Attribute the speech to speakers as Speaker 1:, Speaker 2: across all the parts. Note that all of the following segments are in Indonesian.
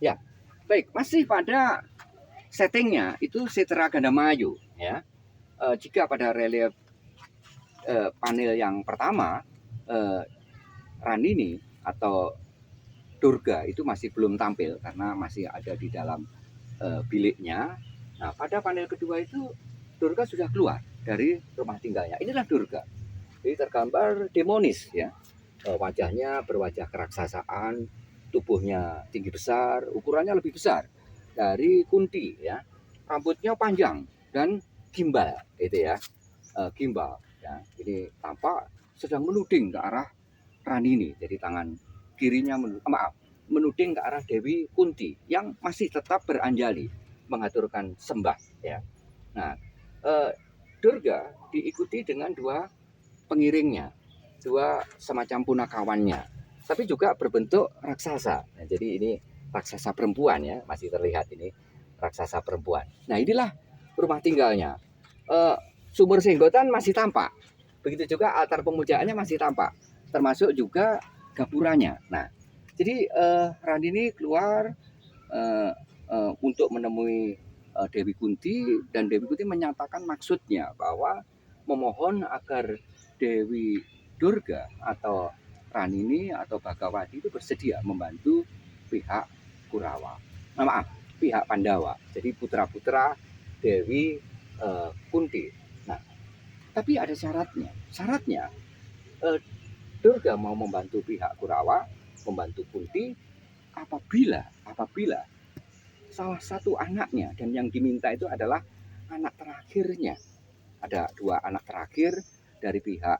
Speaker 1: Ya, baik, masih pada settingnya itu Setra Gandamayu ya. Jika pada relief panel yang pertama Ranini atau Durga itu masih belum tampil karena masih ada di dalam biliknya. Nah, pada panel kedua itu Durga sudah keluar dari rumah tinggalnya. Inilah Durga. Jadi tergambar demonis ya. Wajahnya berwajah keraksasaan, tubuhnya tinggi besar, ukurannya lebih besar dari Kunti ya. Rambutnya panjang dan gimbal gitu ya. Gimbal ya. Ini tampak sedang menuding ke arah Ranini. Jadi tangan kirinya menuding ke arah Dewi Kunti yang masih tetap beranjali mengaturkan sembah ya. Nah, Durga diikuti dengan dua pengiringnya, dua semacam punakawannya, tapi juga berbentuk raksasa. Nah, jadi ini raksasa perempuan ya, masih terlihat ini raksasa perempuan. Nah, inilah rumah tinggalnya. Eh, Sumur Senggotan masih tampak. Begitu juga altar pemujaannya masih tampak, termasuk juga gapuranya. Nah, jadi Randini keluar eh, untuk menemui Dewi Kunti, dan Dewi Kunti menyatakan maksudnya bahwa memohon agar Dewi Durga atau Ranini atau Bhagawati itu bersedia membantu pihak Kurawa. Nah, maaf, pihak Pandawa. Jadi putra-putra Dewi Kunti. Nah, tapi ada syaratnya. Syaratnya eh, Durga mau membantu pihak Kurawa, membantu Kunti apabila salah satu anaknya, dan yang diminta itu adalah anak terakhirnya. Ada dua anak terakhir dari pihak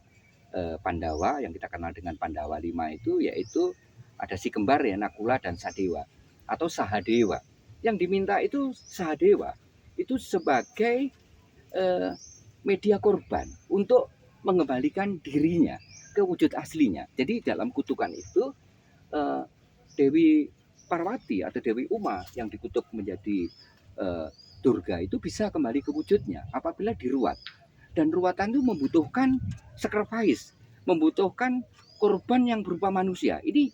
Speaker 1: Pandawa yang kita kenal dengan Pandawa 5 itu, yaitu ada si kembar ya, Nakula dan Sadewa atau Sahadewa. Yang diminta itu Sahadewa itu sebagai eh, media korban untuk mengembalikan dirinya ke wujud aslinya. Jadi dalam kutukan itu eh, Dewi Parwati atau Dewi Uma yang dikutuk menjadi Durga itu bisa kembali ke wujudnya apabila diruat. Dan ruatan itu membutuhkan sacrifice, membutuhkan korban yang berupa manusia. Ini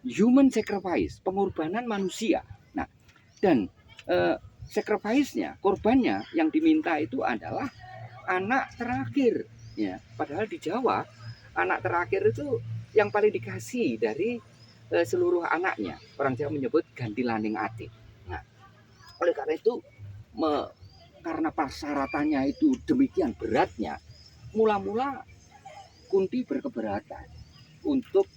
Speaker 1: human sacrifice, pengorbanan manusia. Nah, dan sacrifice-nya, korbannya yang diminta itu adalah anak terakhir. Ya, padahal di Jawa anak terakhir itu yang paling dikasih dari seluruh anaknya. Orang Jawa menyebut ganti laning ati. Nah, oleh karena itu karena persyaratannya itu demikian beratnya, mula-mula Kunti berkeberatan untuk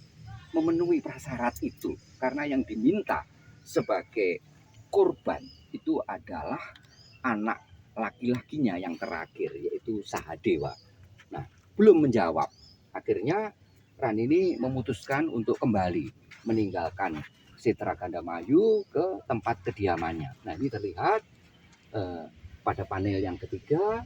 Speaker 1: memenuhi prasyarat itu karena yang diminta sebagai korban itu adalah anak laki-lakinya yang terakhir, yaitu Sahadewa. Nah, belum menjawab. Akhirnya Ranini memutuskan untuk kembali meninggalkan Setra Gandamayu ke tempat kediamannya. Nah, ini terlihat pada panel yang ketiga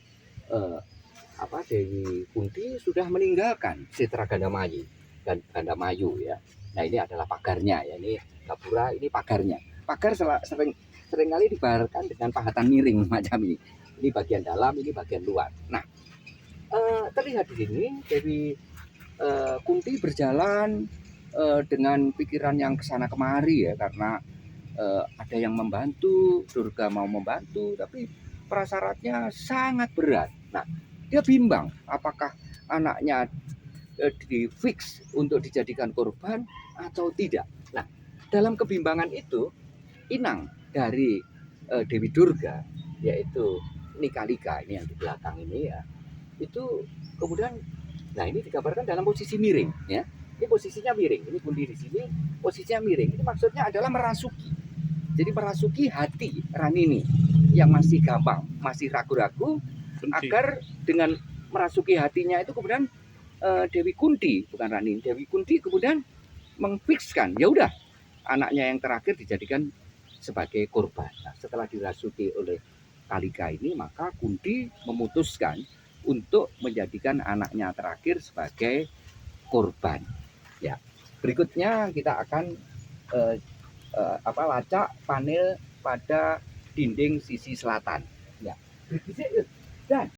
Speaker 1: Dewi Kunti sudah meninggalkan Setra Gandamayu dan Gandamayu ya. Nah, ini adalah pagarnya ya, ini gapura, ini pagarnya. Pagar sering kali dibaharkan dengan pahatan miring macam ini. Ini bagian dalam, ini bagian luar. Nah, terlihat di sini Dewi Kunti berjalan dengan pikiran yang kesana kemari ya, karena ada yang membantu, Durga mau membantu, tapi prasyaratnya sangat berat. Nah, dia bimbang apakah anaknya di fix untuk dijadikan korban atau tidak. Nah, dalam kebimbangan itu, inang dari Dewi Durga, yaitu Nikalika, ini yang di belakang ini ya, itu kemudian, nah ini digambarkan dalam posisi miring ya. Ini posisinya miring, ini Kunti di sini posisinya miring. Ini maksudnya adalah merasuki. Jadi merasuki hati Ranini yang masih gampang, masih ragu-ragu, agar dengan merasuki hatinya itu kemudian Dewi Kunti, bukan Ranini, Dewi Kunti kemudian mengfikskan, ya udah anaknya yang terakhir dijadikan sebagai korban. Nah, setelah dirasuki oleh Kalika ini, maka Kunti memutuskan untuk menjadikan anaknya terakhir sebagai korban. Ya, berikutnya kita akan lacak panel pada dinding sisi selatan. Ya, dan